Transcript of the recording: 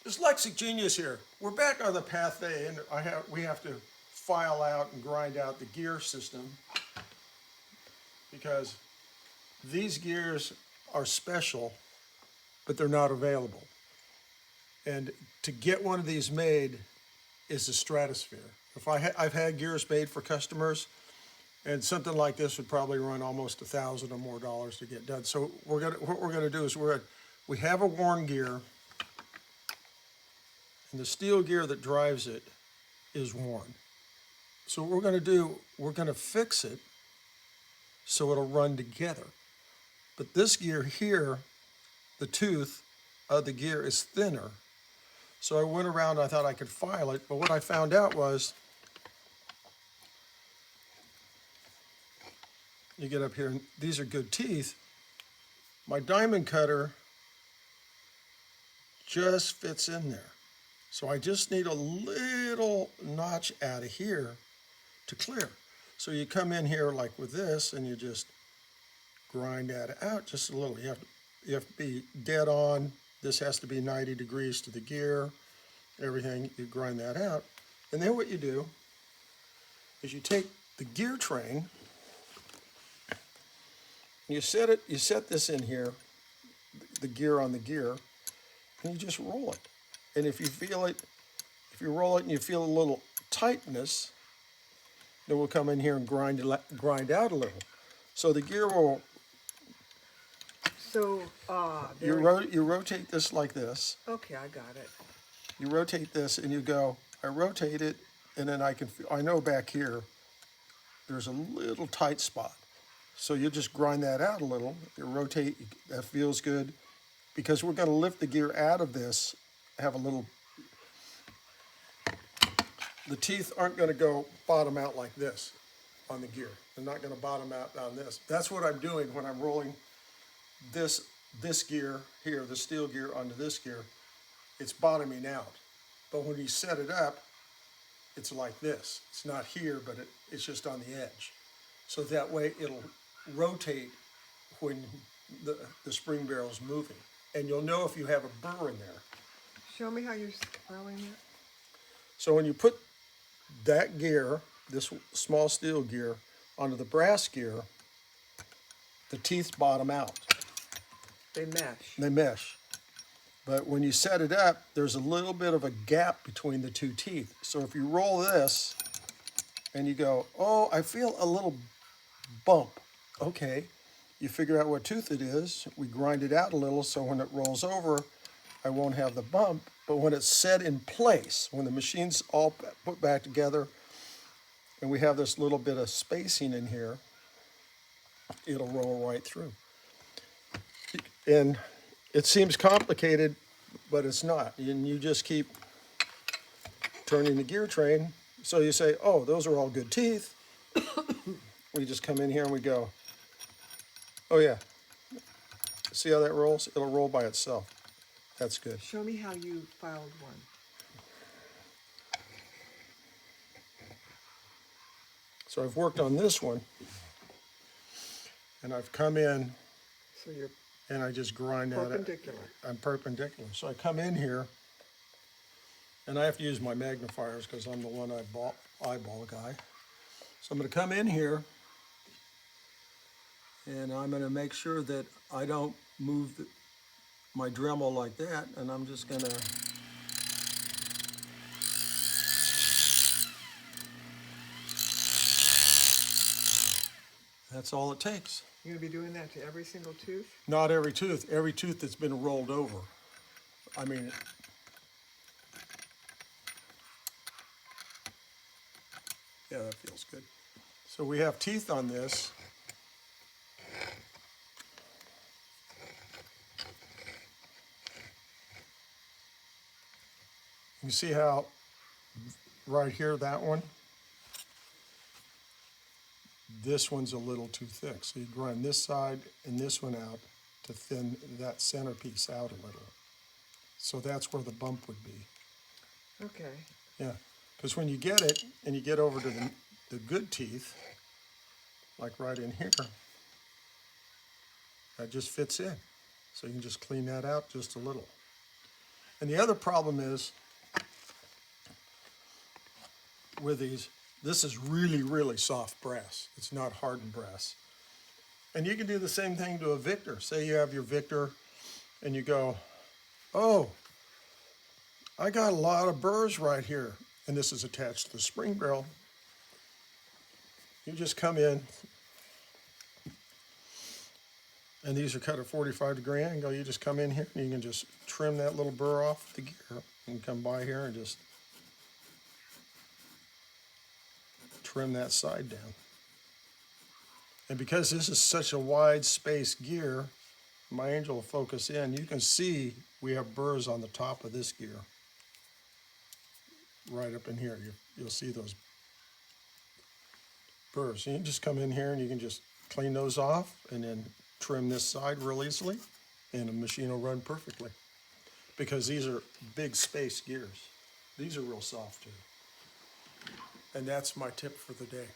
Dyslexic Genius here. We're back on the Pathé, and we have to file out and grind out the gear system because these gears are special, but they're not available. And to get one of these made is a stratosphere. I've had gears made for customers, and something like this would probably run almost $1,000 or more to get done. So what we're gonna do is we have a worn gear, and the steel gear that drives it is worn. So what we're gonna do, we're gonna fix it so it'll run together. But this gear here, the tooth of the gear is thinner. So I went around, I thought I could file it, but what I found out was, you get up here, and these are good teeth. My diamond cutter just fits in there. So I just need a little notch out of here to clear. So you come in here like with this, and you just grind that out just a little. You have to be dead on. This has to be 90 degrees to the gear, everything. You grind that out. And then what you do is you take the gear train, you set this in here, the gear on the gear, and you just roll it. And if you roll it and you feel a little tightness, then we'll come in here and grind out a little. So the gear will, you rotate this like this. Okay, I got it. You rotate this and you go, I rotate it, and then I know back here, there's a little tight spot. So you just grind that out a little, you rotate, that feels good. Because we're gonna lift the gear out of this, have a little, the teeth aren't gonna go bottom out like this on the gear. They're not gonna bottom out on this. That's what I'm doing when I'm rolling this gear here, the steel gear onto this gear. It's bottoming out. But when you set it up, it's like this. It's not here, but it's just on the edge. So that way it'll rotate when the spring barrel's moving. And you'll know if you have a burr in there. Show me how you're rolling it. So when you put that gear, this small steel gear, onto the brass gear, the teeth bottom out. They mesh. They mesh. But when you set it up, there's a little bit of a gap between the two teeth. So if you roll this and you go, oh, I feel a little bump. Okay, you figure out what tooth it is. We grind it out a little so when it rolls over, I won't have the bump. But when it's set in place, when the machine's all put back together and we have this little bit of spacing in here, it'll roll right through. And it seems complicated, but it's not. And you just keep turning the gear train. So you say, oh, those are all good teeth. We just come in here and we go, oh yeah. See how that rolls? It'll roll by itself. That's good. Show me how you filed one. So I've worked on this one, and I've come in, So you're and I just grind out. perpendicular. I'm perpendicular. So I come in here, and I have to use my magnifiers because I'm the one eyeball guy. So I'm going to come in here, and I'm going to make sure that I don't move my Dremel like that, and I'm just going to that's all it takes. You're going to be doing that to every single tooth? Not every tooth that's been rolled over. I mean, yeah, that feels good. So we have teeth on this. You see how right here, that one, this one's a little too thick. So you grind this side and this one out to thin that centerpiece out a little. So that's where the bump would be. Okay. Yeah, because when you get it and you get over to the good teeth, like right in here, that just fits in. So you can just clean that out just a little. And the other problem is with these, this is really, really soft brass. It's not hardened brass. And you can do the same thing to a Victor. Say you have your Victor and you go, oh, I got a lot of burrs right here. And this is attached to the spring barrel. You just come in, and these are cut at 45-degree angle. You just come in here and you can just trim that little burr off the gear. And come by here and just trim that side down. And because this is such a wide space gear, my angel will focus in. You can see we have burrs on the top of this gear. Right up in here, you'll see those burrs. You can just come in here and you can just clean those off and then trim this side real easily, and the machine will run perfectly. Because these are big space gears. These are real soft too. And that's my tip for the day.